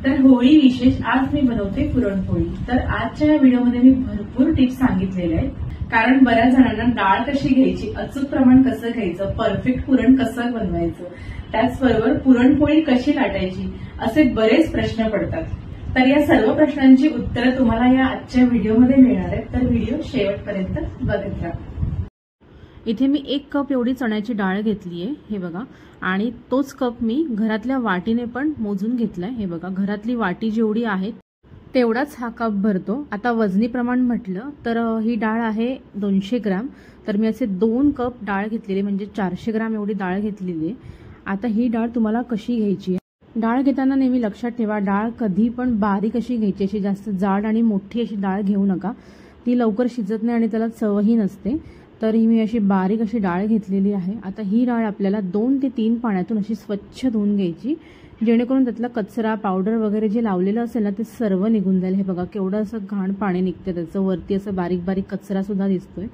तर होळी विशेष आज मी बनवते पुरणपोळी। तर आजच्या या व्हिडिओमध्ये मी भरपूर टिप्स सांगितलेल्या आहेत, कारण बऱ्याच जणांना डाळ कशी घ्यायची, अचूक प्रमाण कसं घ्यायचं, परफेक्ट पुरण कसं बनवायचं, त्याचबरोबर पुरणपोळी कशी लाटायची असे बरेच प्रश्न पडतात। तर या सर्व प्रश्नांची उत्तरं तुम्हाला या आजच्या व्हिडिओमध्ये मिळणार आहेत, तर व्हिडिओ शेवटपर्यंत बघत राहा। इथे मी 1 कप एवढी चण्याची डाळ घेतली आहे, हे बघा, आणि तोच कप मी घरातल्या वाटीने पण मोजून घेतलाय। हे बघा, घरातली वाटी जेवढी आहे तेवढाच हा कप भरतो। आता वजनी प्रमाण म्हटलं तर ही डाळ आहे 200 ग्रॅम, तर मी असे 2 कप डाळ घेतलेली, म्हणजे 400 ग्रॅम एवढी डाळ घेतलेली आहे। आता ही डाळ तुम्हाला कशी घ्यायची आहे, डाळ घेताना नेहमी लक्षात ठेवा, डाळ कधी पण बारीक अशी घ्यायची, अशी जास्त जाड आणि मोठी अशी डाळ घेऊ नका, ती लवकर शिजत नाही आणि त्याला चवही नसते। तर ही मी अशी बारीक अशी डाळ घेतलेली आहे। आता ही डाळ आपल्याला 2 ते 3 पाण्यातून अशी स्वच्छ धुवून घ्यायची, जेणेकरून त्यातला कचरा, पावडर वगैरे जे लावलेलं असेल ना ते सर्व निघून जाईल। हे बघा, केवढं असं घाण पाणी निघते, त्याचं वरती असं बारीक बारीक कचरा सुद्धा दिसतोय।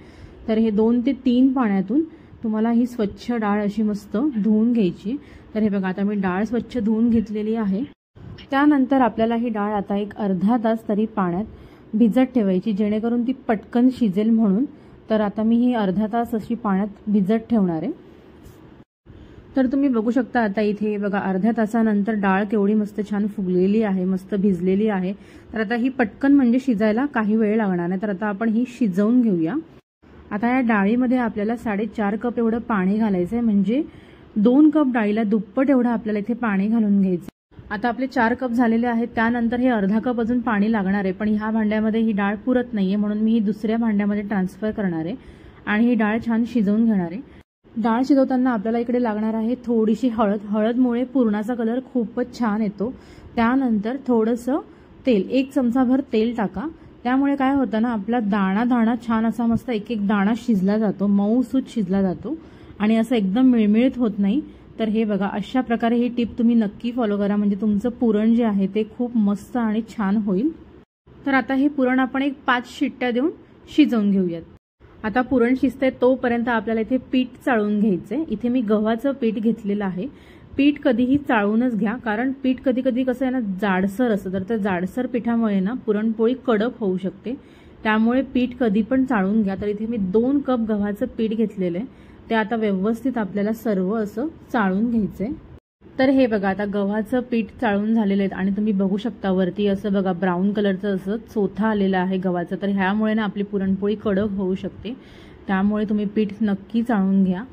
तर हे 2 ते 3 पाण्यातून तुम्हाला ही स्वच्छ डाळ अशी मस्त धुवून घ्यायची। तर हे बघा, आता मी डाळ स्वच्छ धुवून घेतलेली आहे। त्यानंतर आपल्याला ही डाळ आता एक अर्धा तास तरी पाण्यात भिजत ठेवायची, जेणेकरून ती पटकन शिजेल म्हणून। तर आता मी ही अर्धा तास अशी पाण्यात भिजत ठेवणार आहे। तर तुम्ही बघू शकता, आता इथे बघा, अर्ध्या तासानंतर डाळ केवढी मस्त छान फुगलेली आहे, मस्त भिजलेली आहे। तर आता ही पटकन म्हणजे शिजायला काही वेळ लागणार नाही। तर आता आपण ही शिजवून घेऊया। आता या डाळीमध्ये आपल्याला 4.5 कप एवढं पाणी घालायचं आहे, म्हणजे 2 कप डाळीला दुप्पट एवढं आपल्याला इथे पाणी घालून घ्यायचं। आता आपले 4 कप झालेले आहेत, त्यानंतर हे अर्धा कप अजून पाणी लागणार आहे, पण ह्या भांड्यामध्ये ही डाळ पुरत नाहीये, म्हणून मी ही दुसऱ्या भांड्यामध्ये ट्रान्सफर करणार आहे आणि ही डाळ छान शिजवून घेणार आहे। डाळ शिजवताना आपल्याला इकडे लागणार आहे थोडीशी हळद, हळदमुळे पुरणाचा कलर खूपच छान येतो। त्यानंतर थोडंसं तेल, 1 चमचाभर तेल टाका, त्यामुळे काय होतं ना, आपला दाणा दाणा छान असा मस्त एक एक दाणा शिजला जातो, मऊसूत शिजला जातो आणि असं एकदम मिळमिळीत होत नाही। तर हे बघा, अशा प्रकारे ही टिप तुम्ही नक्की फॉलो करा, म्हणजे तुमचं पुरण जे आहे ते खूप मस्त आणि छान होईल। तर आता हे पुरण आपण एक 5 शिट्ट्या देऊन शिजवून घेऊयात। आता पुरण शिजते तोपर्यंत आपल्याला इथे पीठ चाळून घ्यायचंय। इथे मी गव्हाचं पीठ घेतलेलं आहे। पीठ कधीही चाळूनच घ्या, कारण पीठ कधी कधी कसं आहे ना, जाडसर असतं, तर त्या जाडसर पिठामुळे ना पुरणपोळी कडक होऊ शकते, त्यामुळे पीठ कधी पण चाळून घ्या। तर इथे मी 2 कप गव्हाचं पीठ घेतलेलं आहे, ते आता व्यवस्थित आपल्याला सर्व असं चाळून घ्यायचंय। तर हे बघा, आता गव्हाचं पीठ चाळून झालेलं आहे आणि तुम्ही बघू शकता वरती असं बघा ब्राऊन कलरचं असं चोथा आलेला आहे गव्हाचं। तर ह्यामुळे ना आपली पुरणपोळी कडक होऊ शकते, त्यामुळे तुम्ही पीठ नक्की चाळून घ्या।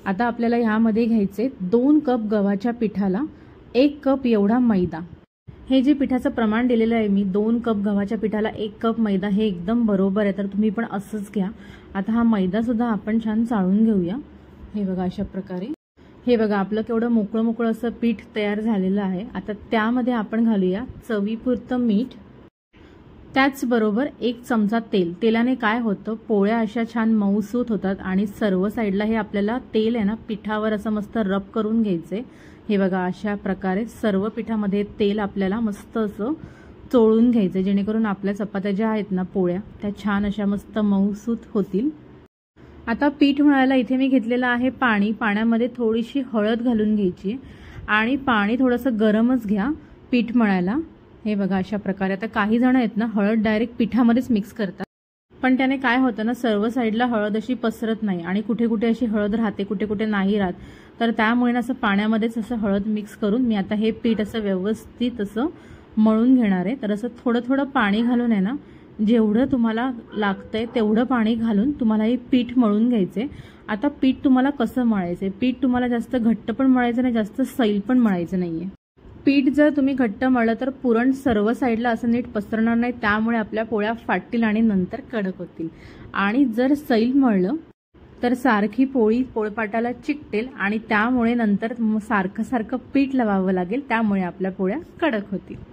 आता आपल्याला ह्यामध्ये घ्यायचे 2 कप गव्हाच्या पिठाला 1 कप एवढा मैदा। हे जे पिठाचं प्रमाण दिलेलं आहे मी, 2 कप गव्हाच्या पिठाला 1 कप मैदा, हे एकदम बरोबर आहे, तर तुम्ही पण असंच घ्या। आता हा मैदा सुद्धा आपण छान चाळून घेऊया। हे बघा, अशा प्रकारे हे बघा, आपलं केवढं मोकळं मोकळं असं पीठ तयार झालेलं आहे। आता त्यामध्ये आपण घालूया चवीपुरतं मीठ, त्याचबरोबर 1 चमचा तेल। तेलाने काय होतं, पोळ्या अशा छान मऊसूत होतात आणि सर्व साईडला हे आपल्याला तेल आहे ना पिठावर असं मस्त रब करून घ्यायचंय। हे बघा, अशा प्रकारे सर्व पिठामध्ये तेल आपल्याला मस्त असं चोळून घ्यायचं, जेणेकरून आपल्या चपात्या ज्या आहेत ना पोळ्या, त्या छान अशा मस्त मऊसूत होतील। आता पीठ मळायला इथे मी घेतलेलं आहे पाणी, पाण्यामध्ये थोडीशी हळद घालून घ्यायची आणि पाणी थोडंसं गरमच घ्या पीठ मळायला। हे बघा, अशा प्रकारे। आता काही जण आहेत ना हळद डायरेक्ट पिठामध्येच मिक्स करतात, पण त्याने काय होतं ना, सर्व साईडला हळद अशी पसरत नाही आणि कुठे कुठे अशी हळद राहते, कुठे कुठे नाही राहत। तर त्यामुळे असं पाण्यामध्येच असं हळद मिक्स करून मी आता हे पीठ असं व्यवस्थित असं मळून घेणार आहे। तर असं थोडं थोडं पाणी घालून आहे ना, जेवढं तुम्हाला लागतंय तेवढं पाणी घालून तुम्हाला हे पीठ मळून घ्यायचे। आता पीठ तुम्हाला कसं मळायचंय, पीठ तुम्हाला जास्त घट्ट पण मळायचं नाही, जास्त सैल पण मळायचं नाहीये। पीठ जर तुम्ही घट्ट मळलं तर पुरण सर्व साईडला असं नीट पसरणार नाही, त्यामुळे आपल्या पोळ्या फाटतील आणि नंतर कडक होतील। आणि जर सैल मळलं तर सारखी पोळी पोळपाटाला चिकटेल आणि त्यामुळे नंतर सारखं सारखं पीठ लावावं लागेल, त्यामुळे आपल्या पोळ्या कडक होतील।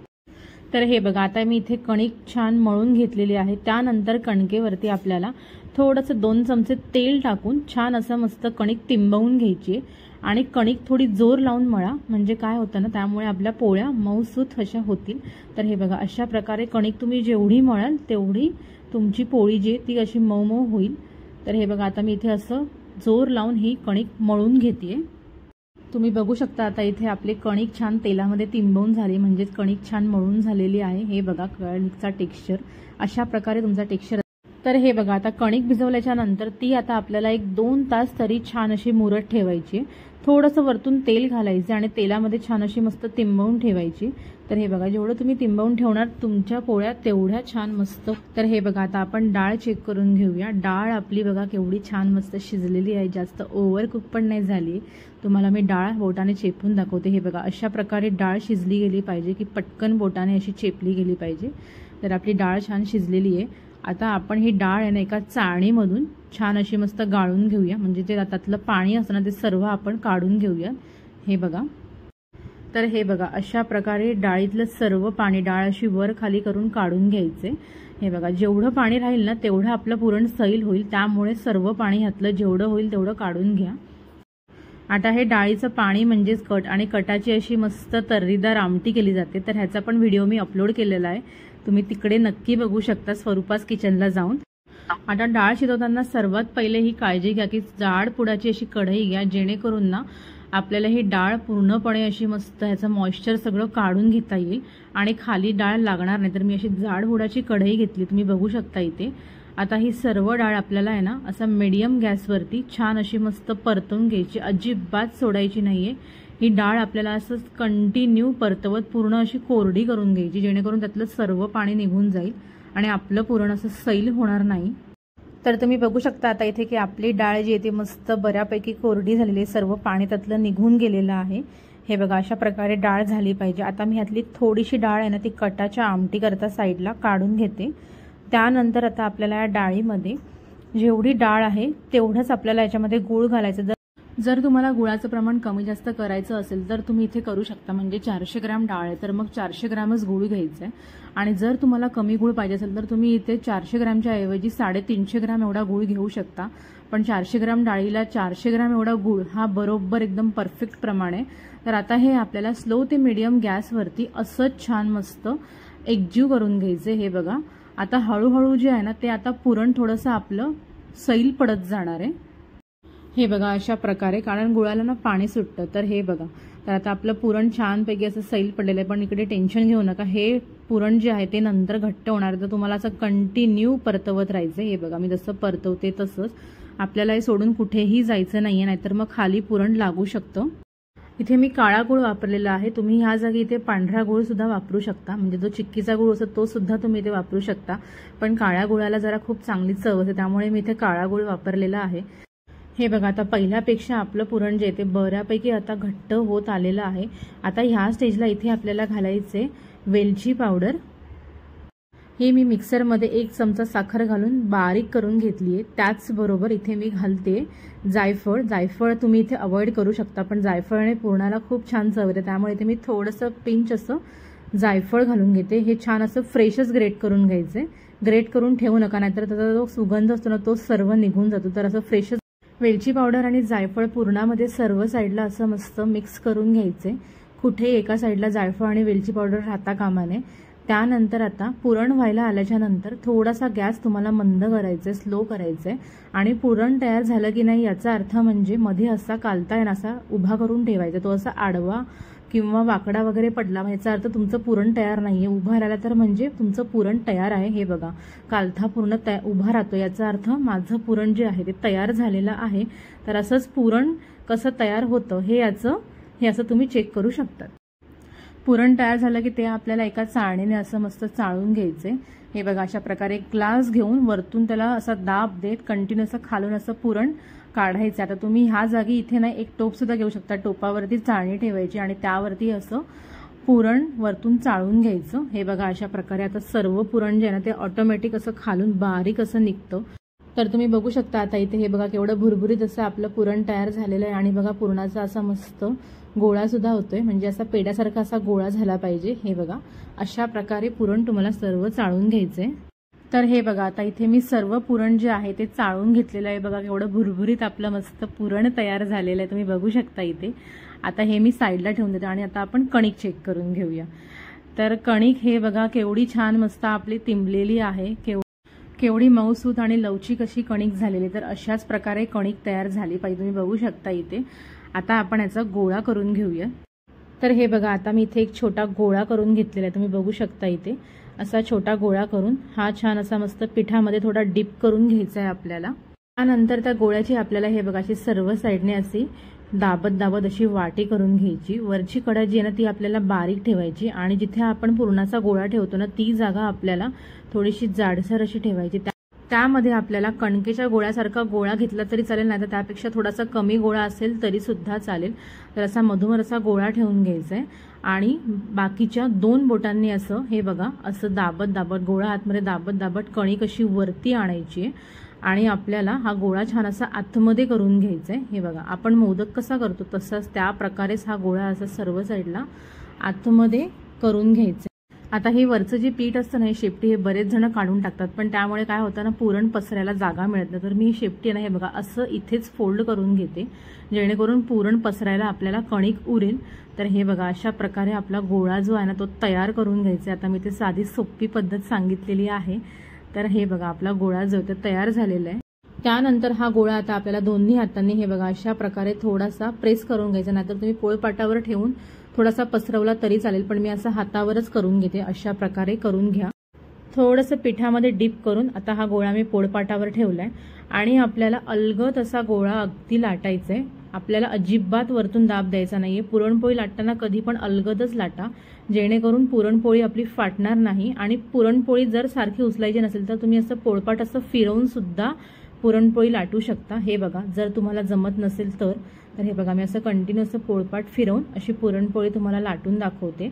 तर हे बघा, आता मी इथे कणिक छान मळून घेतलेली आहे। त्यानंतर कणकेवरती आपल्याला थोडंसं 2 चमचे तेल टाकून छान असं मस्त कणिक तिंबवून घ्यायची आणि कणिक थोडी जोर लावून मळा, म्हणजे काय होतं ना, त्यामुळे आपल्या पोळ्या मऊसूत अशा होतील। तर हे बघा, अशा प्रकारे कणिक तुम्ही जेवढी मळाल तेवढी तुमची पोळी जी ती अशी मऊ मऊ होईल। तर हे बघा, आता मी इथे असं जोर लावून ही कणिक मळून घेतेय। तुम्ही बघू शकता आता इथे आपले कणिक छान तेलामध्ये तिंबवून झाली, म्हणजे कणिक छान मळून झालेली आहे। हे बघा कणिकचा टेक्स्चर अशा प्रकारे तुमचा टेक्स्चर। तर हे बघा आता कणिक भिजवल्याच्या नंतर ती आता आपल्याला 1-2 तास तरी छान अशी मुरत ठेवायची। थोडंसं वरतून तेल घालायचं आणि तेलामध्ये छान अशी मस्त तिंबवून ठेवायची। तर हे बघा जेवढं तुम्ही तिंबवून ठेवणार तुमच्या पोळ्या तेवढ्या छान मस्त। तर हे बघा आता आपण डाळ चेक करून घेऊया। डाळ आपली बघा केवढी छान मस्त शिजलेली आहे, जास्त ओव्हर कुक पण नाही झाली। तुम्हाला मी डाळ बोटाने चेपून दाखवते। हे बघा अशा प्रकारे डाळ शिजली गेली पाहिजे की पटकन बोटाने अशी चेपली गेली पाहिजे। तर आपली डाळ छान शिजलेली आहे। आता आपण ही डाळ आहे ना एका चाळणीमधून छान अशी मस्त गाळून घेऊया, म्हणजे जे त्यातलं पाणी असतं ना ते सर्व आपण काढून घेऊया। हे बघा तर हे बघा अशा प्रकारे डाळीतलं सर्व पाणी डाळ अशी वर खाली करून काढून घ्यायचे। हे बघा जेवढं पाणी राहील ना तेवढं आपलं पुरण सैल होईल, त्यामुळे सर्व पाणी ह्यातलं जेवढं होईल तेवढं काढून घ्या। आता हे डाळीचं पाणी म्हणजेच कट आणि कटाची अशी मस्त तर्रीदार आमटी केली जाते। तर ह्याचा पण व्हिडिओ मी अपलोड केलेला आहे, तुम्ही तिकडे नक्की बघू शकता स्वरूपास किचनला जाऊन। आता डाळ शिजवताना सर्वात पहिले ही काळजी घ्या की जाड पुडाची अशी कढई घ्या, जेणेकरून ना आपल्याला ही डाळ पूर्णपणे अशी मस्त ह्याचं मॉइश्चर सगळं काढून घेता येईल आणि खाली डाळ लागणार नाही। तर मी अशी जाड पुडाची कढई घेतली, तुम्ही बघू शकता इथे। आता ही सर्व डाळ आपल्याला आहे ना असा मीडियम गॅसवरती छान अशी मस्त परतवून घ्यायची, अजिबात सोडायची नाहीये। ही डाळ आपल्याला असं कंटिन्यू परतवत पूर्ण अशी कोरडी करून घ्यायची, जेणेकरून त्यातलं सर्व पाणी निघून जाईल आणि आपलं पुरण असं सैल होणार नाही। तर तुम्ही बघू शकता आता इथे की आपली डाळ जी आहे ती मस्त बऱ्यापैकी कोरडी झालेली आहे, सर्व पाणी त्यातलं निघून गेलेलं आहे। हे बघा अशा प्रकारे डाळ झाली पाहिजे। आता मी ह्यातली थोडीशी डाळ आहे ना ती कटाच्या आमटी करता साईडला काढून घेते। त्यानंतर आता आपल्याला या डाळीमध्ये जेवढी डाळ आहे तेवढंच आपल्याला याच्यामध्ये गूळ घालायचं। जर तुम्हाला गुळाचं प्रमाण कमी जास्त करायचं असेल तर तुम्ही इथे करू शकता, म्हणजे 400 ग्रॅम डाळ आहे तर मग 400 ग्रॅमच गूळ घ्यायचं आहे। आणि जर तुम्हाला कमी गूळ पाहिजे असेल तर तुम्ही इथे 400 ग्रॅमच्या ऐवजी 350 ग्रॅम एवढा गूळ घेऊ शकता। पण 400 ग्रॅम डाळीला 400 ग्रॅम एवढा गूळ हा बरोबर एकदम परफेक्ट प्रमाण आहे। तर आता हे आपल्याला स्लो ते मीडियम गॅसवरती असंच छान मस्त एकजीव करून घ्यायचे। हे बघा आता हळूहळू जे आहे ना ते आता पुरण थोडंसं आपलं सैल पडत जाणार आहे। हे बघा अशा प्रकारे, कारण गुळाला ना पाणी सुटतं। तर हे बघा तर आता आपलं पुरण छानपैकी असं सैल पडलेलं आहे। पण इकडे टेन्शन घेऊ नका, हे पुरण जे आहे ते नंतर घट्ट होणार, तर तुम्हाला असं कंटिन्यू परतवत राहायचं। हे बघा मी जसं परतवते तसंच, आपल्याला हे सोडून कुठेही जायचं नाहीये, नाहीतर मग खाली पुरण लागू शकतं। इथे मी काळा गुळ वापरलेला आहे, तुम्ही ह्या जागी इथे पांढरा गुळ सुद्धा वापरू शकता, म्हणजे जो चिक्कीचा गुळ असतो तो सुद्धा तुम्ही इथे वापरू शकता। पण काळ्या गुळाला जरा खूप चांगली चव असते, त्यामुळे मी इथे काळा गुळ वापरलेला आहे। हे बघा आता पहिल्यापेक्षा आपलं पुरण जे ते बऱ्यापैकी आता घट्ट होत आलेलं आहे। आता ह्या स्टेजला इथे आपल्याला घालायचे वेलची पावडर। हे मी मिक्सरमध्ये 1 चमचा साखर घालून बारीक करून घेतली आहे। त्याचबरोबर इथे मी घालते जायफळ। जायफळ तुम्ही इथे अवॉइड करू शकता, पण जायफळने पुरणाला खूप छान चव येते, त्यामुळे इथे मी थोडंसं पिंच असं जायफळ घालून घेते। हे छान असं फ्रेशच ग्रेट करून घ्यायचे, ग्रेट करून ठेवू नका, नाहीतर त्याचा जो सुगंध असतो ना तो सर्व निघून जातो। तर असं फ्रेशच वेलची पावडर आणि जायफळ पुरणामध्ये सर्व साईडला असं मस्त मिक्स करून घ्यायचे, कुठे एका साईडला जायफळ आणि वेलची पावडर राहता कामा नये। त्यानंतर आता पुरण व्हायला आल्याच्या नंतर थोडासा गॅस तुम्हाला मंद करायचा, स्लो करायचा आणि पुरण तयार झालं की नाही याचा अर्थ म्हणजे मध्ये असा कालता येणार असा उभा करून ठेवायचा, तो असा आडवा किंवा वाकडा वगैरे पडला याचा अर्थ तुमचं पुरण तयार नाहीये। उभा राहिला तर म्हणजे तुमचं पुरण तयार आहे। हे बघा कालथा पूर्ण उभा राहतो, याचा अर्थ माझं पुरण जे आहे ते तयार झालेलं आहे। तर असंच पुरण कसं तयार होतं हे असं तुम्ही चेक करू शकता। पुरण तयार झालं की ते आपल्याला एका चाळणीने असं मस्त चाळून घ्यायचे। हे बघा अशा प्रकारे ग्लास घेऊन वरतून त्याला असा दाब देत कंटिन्यू असं खालून असं पुरण काढायचं। आता तुम्ही ह्या जागी इथे ना एक टोप सुद्धा घेऊ शकता, टोपावरती चाळणी ठेवायची आणि त्यावरती असं पुरण वरतून चाळून घ्यायचं। हे बघा अशा प्रकारे आता सर्व पुरण जे आहे ना ते ऑटोमॅटिक असं खालून बारीक असं निघतं। तर तुम्ही बघू शकता आता इथे हे बघा केवढं भुरभुरीत असं आपलं पुरण तयार झालेलं आहे आणि बघा पुरणाचा असा मस्त गोळा सुद्धा होतोय, म्हणजे असा पेड्यासारखा असा गोळा झाला पाहिजे। हे बघा अशा प्रकारे पुरण तुम्हाला सर्व चाळून घ्यायचंय। तर हे बघा आता इथे मी सर्व पुरण जे आहे ते चाळून घेतलेलं आहे। बघा केवढं भुरभुरीत आपलं मस्त पुरण तयार झालेलं आहे, तुम्ही बघू शकता इथे। आता हे मी साईडला ठेवून देते आणि आता आपण कणिक चेक करून घेऊया। तर कणिक हे बघा केवढी छान मस्त आपली तिंबलेली आहे, केवढी मऊसूत आणि लवचिक अशी कणिक झालेली। तर अशाच प्रकारे कणिक तयार झाली पाहिजे, तुम्ही बघू शकता इथे। आता आपण याचा गोळा करून घेऊया। तर हे बघा, आता मी इथे एक छोटा गोळा करून घेतलेला आहे, तुम्ही बघू शकता इथे असा छोटा गोळा करून हा छान असा मस्त पिठामध्ये थोडा डिप करून घ्यायचा आहे आपल्याला। त्यानंतर त्या गोळ्याची आपल्याला हे बघा अशी सर्व साईडने अशी दाबत दाबत अशी वाटी करून घ्यायची। वरची कडा जी आहे ना ती आपल्याला बारीक ठेवायची आणि जिथे आपण पुरणाचा गोळा ठेवतो ना ती जागा आपल्याला थोडीशी जाडसर अशी ठेवायची। त्यामध्ये आपल्याला कणकेच्या गोळ्यासारखा गोळा घेतला तरी चालेल, नाही तर त्यापेक्षा थोडासा कमी गोळा असेल तरी सुद्धा चालेल। तर असा मधोमध असा गोळा ठेवून घ्यायचा आहे आणि बाकीच्या 2 बोटांनी असं हे बघा असं दाबत दाबत गोळा आतमध्ये दाबत दाबत कणिक अशी वरती आणायची आहे आणि आपल्याला हा गोळा छान असा आतमध्ये करून घ्यायचा आहे। हे बघा, आपण मोदक कसा करतो तसंच त्या प्रकारेच हा गोळा असा सर्व साईडला आतमध्ये करून घ्यायचा। आता हे वरचं जे पीठ असतं ना हे शेपटी हे बरेच जण काढून टाकतात, पण त्यामुळे काय होतं ना पुरण पसरायला जागा मिळत नाही। तर मी शेपटी ना हे बघा असं इथेच फोल्ड करून घेते जेणेकरून पुरण पसरायला आपल्याला कणिक उरेल। तर हे बघा अशा प्रकारे आपला गोळा जो आहे ना तो तयार करून घ्यायचा। आता मी ते साधी सोपी पद्धत सांगितलेली आहे। तर हे बघा आपला गोळा जो आहे तयार झालेला आहे। त्यानंतर हा गोळा आता आपल्याला दोन्ही हातांनी हे बघा अशा प्रकारे थोडासा प्रेस करून घ्यायचा, नाहीतर तुम्ही पोळपाटावर ठेवून थोडासा पसरवला तरी चालेल, पण मी असं हातावरच करून घेते। अशा प्रकारे करून घ्या, थोडंसं पिठामध्ये डीप करून। आता हा गोळा मी पोळपाटावर ठेवलाय आणि आपल्याला अलगद असा गोळा अगदी लाटायचा आहे। आपल्याला अजिबात वरतून दाब द्यायचा नाहीये। पुरणपोळी लाटताना कधी पण अलगदच लाटा, जेणेकरून पुरणपोळी आपली फाटणार नाही। आणि पुरणपोळी जर सारखी उचलायची नसेल तर तुम्ही असं पोळपाट असं फिरवून सुद्धा पुरणपोळी लाटू शकता। हे बघा, जर तुम्हाला जमत नसेल तर हे बघा मी असं कंटिन्यू असं पोळपाट फिरवून अशी पुरणपोळी तुम्हाला लाटून दाखवते।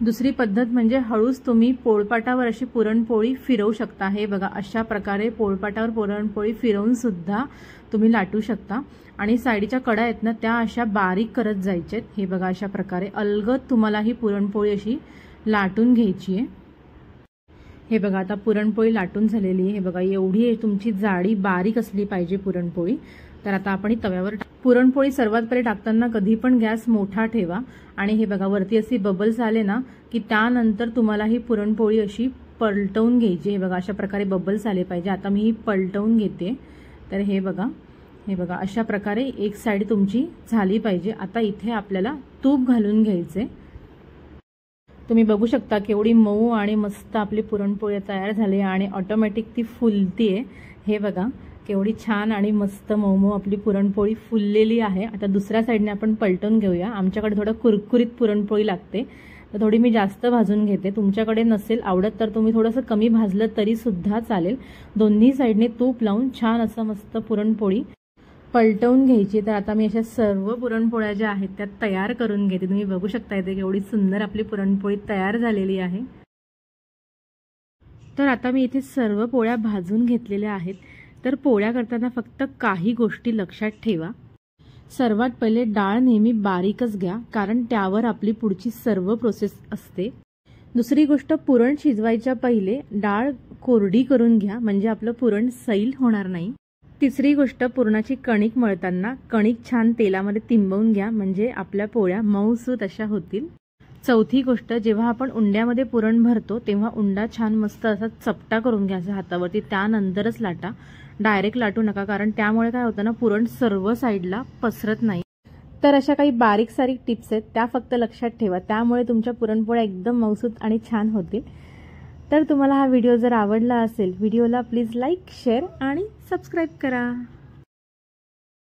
दुसरी पद्धत म्हणजे हळूच तुम्ही पोळपाटावर अशी पुरणपोळी फिरवू शकता। हे बघा अशा प्रकारे पोळपाटावर पुरणपोळी फिरवून सुद्धा तुम्ही लाटू शकता आणि साईडच्या कडा आहेत ना त्या अशा बारीक करत जायच्यात। हे बघा अशा प्रकारे अलगद तुम्हाला ही पुरणपोळी अशी लाटून घ्यायची आहे। हे बघा आता पुरणपोळी लाटून झालेली आहे। हे बघा एवढी तुमची जाडी बारीक असली पाहिजे पुरणपोळी। तर आता आपण ही तव्यावर पुरणपोळी सर्वात पहिले टाकताना कधी पण गॅस मोठा ठेवा आणि हे बघा वरती अशी बबल्स आले ना की त्यानंतर तुम्हाला ही पुरणपोळी अशी पलटवून घ्यायची। हे बघा अशा प्रकारे बबल्स आले पाहिजे। आता मी ही पलटवून घेते। तर हे बघा अशा प्रकारे एक साइड तुमची झाली पाहिजे। आता इथे आपल्याला तूप घालून घ्यायचे। तुम्ही बघू शकता केवढी मऊ आणि मस्त आपली पुरणपोळी तयार झाली आणि ऑटोमॅटिक ती फुलतीये। हे बघा केवढी छान आणि मस्त मऊ आपली पुरणपोळी फुललेली आहे। आता दुसऱ्या साईडने आपण पलटून घेऊया। आमच्याकडे थोडं कुरकुरीत पुरणपोळी लागते तर थोडी मी जास्त भाजून घेते। तुमच्याकडे नसेल आवडत तर तुम्ही थोडंसं कमी भाजलं तरी सुद्धा चालेल। दोन्ही साईडने तूप लावून छान असं मस्त पुरणपोळी पलटवून घ्यायची। तर आता मी अशा सर्व पुरणपोळ्या ज्या आहेत त्या तयार करून घेते। तुम्ही बघू शकता इथे केवढी सुंदर आपली पुरणपोळी तयार झालेली आहे। तर आता मी इथे सर्व पोळ्या भाजून घेतलेल्या आहेत। तर पोळ्या करताना फक्त काही गोष्टी लक्षात ठेवा। सर्वात पहिले डाळ नेहमी बारीकच घ्या, कारण त्यावर आपली पुढची सर्व प्रोसेस असते। दुसरी गोष्ट, पुरण शिजवायच्या पहिले डाळ कोरडी करून घ्या, म्हणजे आपलं पुरण सैल होणार नाही। तिसरी गोष्ट, पुरणाची कणिक मळताना कणिक छान तेलामध्ये तिंबवून घ्या, म्हणजे आपल्या पोळ्या मऊसूत अशा होतील। चौथी गोष्ट, जेव्हा आपण उंड्यामध्ये पुरण भरतो तेव्हा उंडा छान मस्त असा चपटा करून घ्यायचा हातावरती, त्यानंतरच लाटा। डायरेक्ट लाटू नका, कारण त्यामुळे काय होतं ना पुरण सर्व साईडला पसरत नाही। तर अशा काही बारीक सारीक टिप्स आहेत त्या फक्त लक्षात ठेवा, त्यामुळे तुमच्या पुरणपोळ्या एकदम मऊसूत आणि छान होतील। तर तुम्हाला हा व्हिडिओ जर आवडला असेल, व्हिडिओला प्लीज लाईक, शेअर आणि सबस्क्राईब करा।